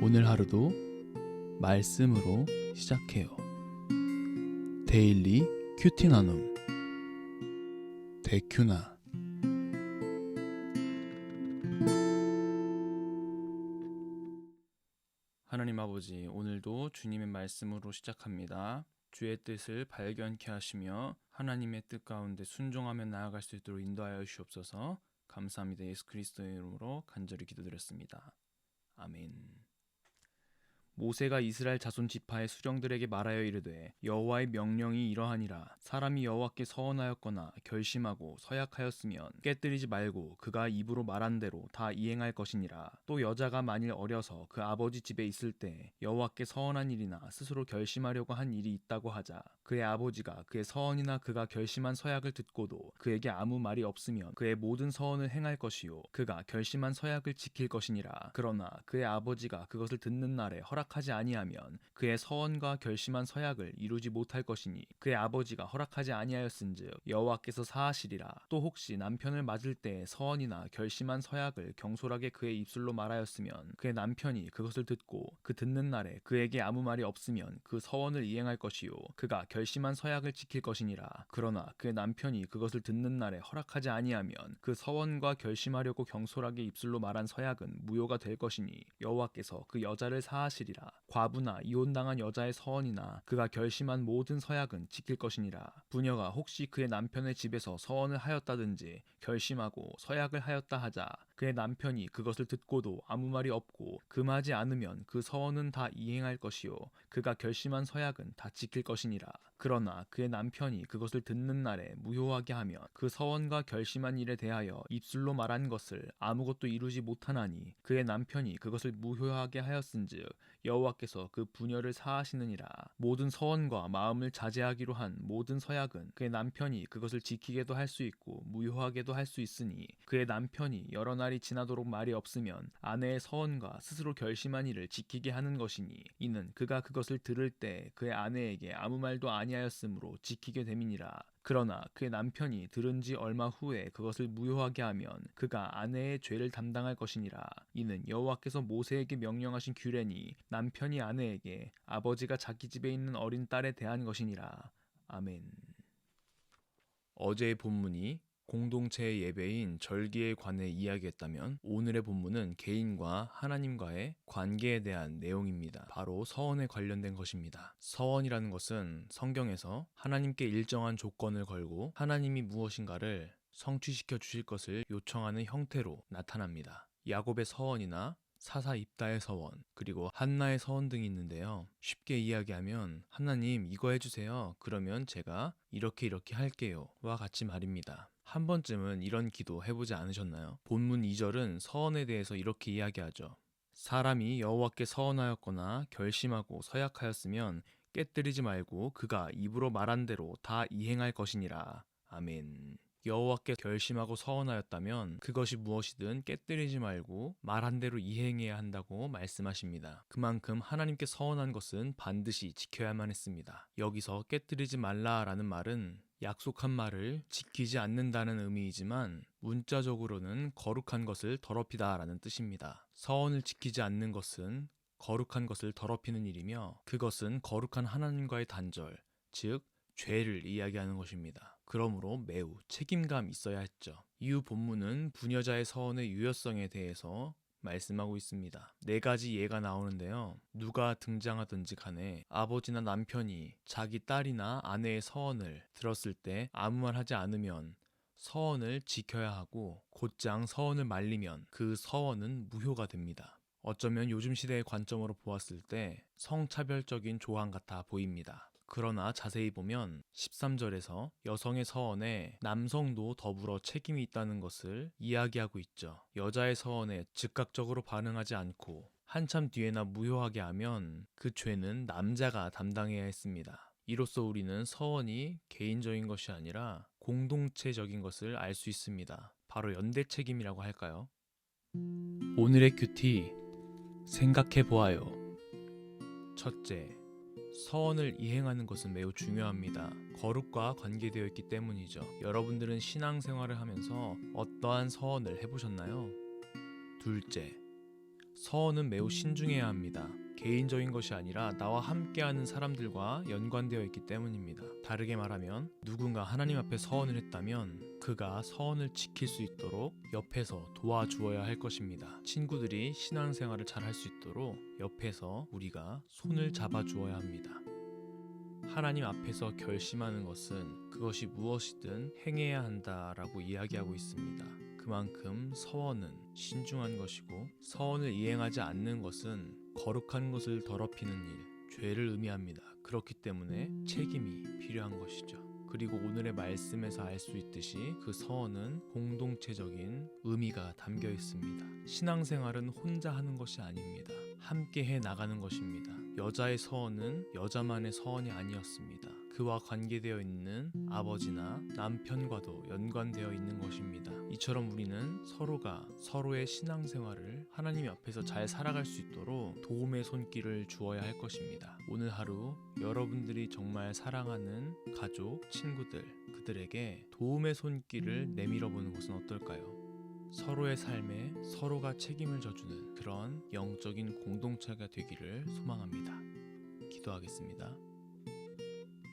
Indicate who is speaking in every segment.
Speaker 1: 오늘 하루도 말씀으로 시작해요. 데일리 큐티 나눔 데큐나. 하나님 아버지, 오늘도 주님의 말씀으로 시작합니다. 주의 뜻을 발견케 하시며 하나님의 뜻 가운데 순종하며 나아갈 수 있도록 인도하여 주시옵소서. 감사합니다. 예수 그리스도의 이름으로 간절히 기도드렸습니다. 아멘. 모세가 이스라엘 자손 지파의 수령들에게 말하여 이르되, 여호와의 명령이 이러하니라. 사람이 여호와께 서원하였거나 결심하고 서약하였으면 깨뜨리지 말고 그가 입으로 말한 대로 다 이행할 것이니라. 또 여자가 만일 어려서 그 아버지 집에 있을 때 여호와께 서원한 일이나 스스로 결심하려고 한 일이 있다고 하자. 그의 아버지가 그의 서원이나 그가 결심한 서약을 듣고도 그에게 아무 말이 없으면 그의 모든 서원을 행할 것이요 그가 결심한 서약을 지킬 것이니라. 그러나 그의 아버지가 그것을 듣는 날에 허락하지 아니하면 그의 서원과 결심한 서약을 이루지 못할 것이니 그의 아버지가 허락하지 아니하였은즉 여호와께서 사하시리라. 또 혹시 남편을 맞을 때 서원이나 결심한 서약을 경솔하게 그의 입술로 말하였으면 그의 남편이 그것을 듣고 그 듣는 날에 그에게 아무 말이 없으면 그 서원을 이행할 것이요 그가 결심한 서약을 지킬 것이니라. 그러나 그의 남편이 그것을 듣는 날에 허락하지 아니하면 그 서원과 결심하려고 경솔하게 입술로 말한 서약은 무효가 될 것이니 여호와께서 그 여자를 사하시리라. 과부나 이혼당한 여자의 서원이나 그가 결심한 모든 서약은 지킬 것이니라. 부녀가 혹시 그의 남편의 집에서 서원을 하였다든지 결심하고 서약을 하였다 하자 그의 남편이 그것을 듣고도 아무 말이 없고 금하지 않으면 그 서원은 다 이행할 것이요 그가 결심한 서약은 다 지킬 것이니라. 그러나 그의 남편이 그것을 듣는 날에 무효하게 하면 그 서원과 결심한 일에 대하여 입술로 말한 것을 아무것도 이루지 못하나니 그의 남편이 그것을 무효하게 하였은즉 여호와께서 그 부녀를 사하시느니라. 모든 서원과 마음을 자제하기로 한 모든 서약은 그의 남편이 그것을 지키게도 할 수 있고 무효하게도 할 수 있으니 그의 남편이 여러 날이 지나도록 말이 없으면 아내의 서원과 스스로 결심한 일을 지키게 하는 것이니 이는 그가 그것을 들을 때 그의 아내에게 아무 말도 아니하였으므로 지키게 됨이니라. 그러나 그의 남편이 들은 지 얼마 후에 그것을 무효하게 하면 그가 아내의 죄를 담당할 것이니라. 이는 여호와께서 모세에게 명령하신 규례니 남편이 아내에게 아버지가 자기 집에 있는 어린 딸에 대한 것이니라. 아멘. 어제의 본문이 공동체의 예배인 절기에 관해 이야기했다면 오늘의 본문은 개인과 하나님과의 관계에 대한 내용입니다. 바로 서원에 관련된 것입니다. 서원이라는 것은 성경에서 하나님께 일정한 조건을 걸고 하나님이 무엇인가를 성취시켜 주실 것을 요청하는 형태로 나타납니다. 야곱의 서원이나 사사 입다의 서원, 그리고 한나의 서원 등이 있는데요. 쉽게 이야기하면 하나님 이거 해주세요. 그러면 제가 이렇게 할게요. 와 같이 말입니다. 한 번쯤은 이런 기도 해보지 않으셨나요? 본문 2절은 서원에 대해서 이렇게 이야기하죠. 사람이 여호와께 서원하였거나 결심하고 서약하였으면 깨뜨리지 말고 그가 입으로 말한 대로 다 이행할 것이니라. 아멘. 여호와께 결심하고 서원하였다면 그것이 무엇이든 깨뜨리지 말고 말한 대로 이행해야 한다고 말씀하십니다. 그만큼 하나님께 서원한 것은 반드시 지켜야만 했습니다. 여기서 깨뜨리지 말라라는 말은 약속한 말을 지키지 않는다는 의미이지만 문자적으로는 거룩한 것을 더럽히다라는 뜻입니다. 서원을 지키지 않는 것은 거룩한 것을 더럽히는 일이며 그것은 거룩한 하나님과의 단절, 즉 죄를 이야기하는 것입니다. 그러므로 매우 책임감 있어야 했죠. 이후 본문은 부녀자의 서원의 유효성에 대해서 말씀하고 있습니다. 4가지 예가 나오는데요. 누가 등장하든지 간에 아버지나 남편이 자기 딸이나 아내의 서원을 들었을 때 아무 말 하지 않으면 서원을 지켜야 하고 곧장 서원을 말리면 그 서원은 무효가 됩니다. 어쩌면 요즘 시대의 관점으로 보았을 때 성차별적인 조항 같아 보입니다. 그러나 자세히 보면 13절에서 여성의 서원에 남성도 더불어 책임이 있다는 것을 이야기하고 있죠. 여자의 서원에 즉각적으로 반응하지 않고 한참 뒤에나 무효하게 하면 그 죄는 남자가 담당해야 했습니다. 이로써 우리는 서원이 개인적인 것이 아니라 공동체적인 것을 알 수 있습니다. 바로 연대 책임이라고 할까요? 오늘의 큐티 생각해 보아요. 첫째, 서원을 이행하는 것은 매우 중요합니다. 거룩과 관계되어 있기 때문이죠. 여러분들은 신앙생활을 하면서 어떠한 서원을 해보셨나요? 둘째, 서원은 매우 신중해야 합니다. 개인적인 것이 아니라 나와 함께하는 사람들과 연관되어 있기 때문입니다. 다르게 말하면 누군가 하나님 앞에 서원을 했다면 그가 서원을 지킬 수 있도록 옆에서 도와주어야 할 것입니다. 친구들이 신앙생활을 잘 할 수 있도록 옆에서 우리가 손을 잡아주어야 합니다. 하나님 앞에서 결심하는 것은 그것이 무엇이든 행해야 한다라고 이야기하고 있습니다. 그만큼 서원은 신중한 것이고 서원을 이행하지 않는 것은 거룩한 것을 더럽히는 일, 죄를 의미합니다. 그렇기 때문에 책임이 필요한 것이죠. 그리고 오늘의 말씀에서 알 수 있듯이 그 서원은 공동체적인 의미가 담겨 있습니다. 신앙생활은 혼자 하는 것이 아닙니다. 함께 해 나가는 것입니다. 여자의 서원은 여자만의 서원이 아니었습니다. 그와 관계되어 있는 아버지나 남편과도 연관되어 있는 것입니다. 이처럼 우리는 서로가 서로의 신앙생활을 하나님 앞에서 잘 살아갈 수 있도록 도움의 손길을 주어야 할 것입니다. 오늘 하루 여러분들이 정말 사랑하는 가족, 친구들, 그들에게 도움의 손길을 내밀어 보는 것은 어떨까요? 서로의 삶에 서로가 책임을 져주는 그런 영적인 공동체가 되기를 소망합니다. 기도하겠습니다.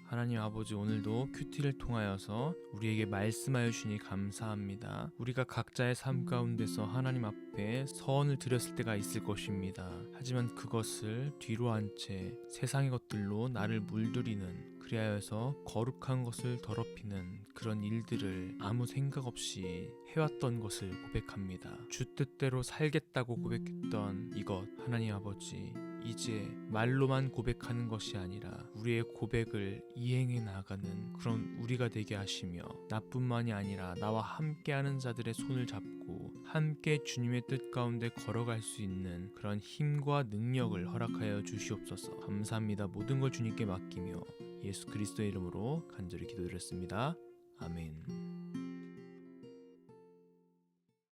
Speaker 1: 하나님 아버지, 오늘도 큐티를 통하여서 우리에게 말씀하여 주시니 감사합니다. 우리가 각자의 삶 가운데서 하나님 앞에 서원을 드렸을 때가 있을 것입니다. 하지만 그것을 뒤로 한 채 세상의 것들로 나를 물들이는, 그리하여서 거룩한 것을 더럽히는 그런 일들을 아무 생각 없이 해왔던 것을 고백합니다. 주 뜻대로 살겠다고 고백했던 이것, 하나님 아버지, 이제 말로만 고백하는 것이 아니라 우리의 고백을 이행해 나가는 그런 우리가 되게 하시며, 나뿐만이 아니라 나와 함께하는 자들의 손을 잡고 함께 주님의 뜻 가운데 걸어갈 수 있는 그런 힘과 능력을 허락하여 주시옵소서. 감사합니다. 모든 걸 주님께 맡기며 예수 그리스도의 이름으로 간절히 기도드렸습니다. 아멘.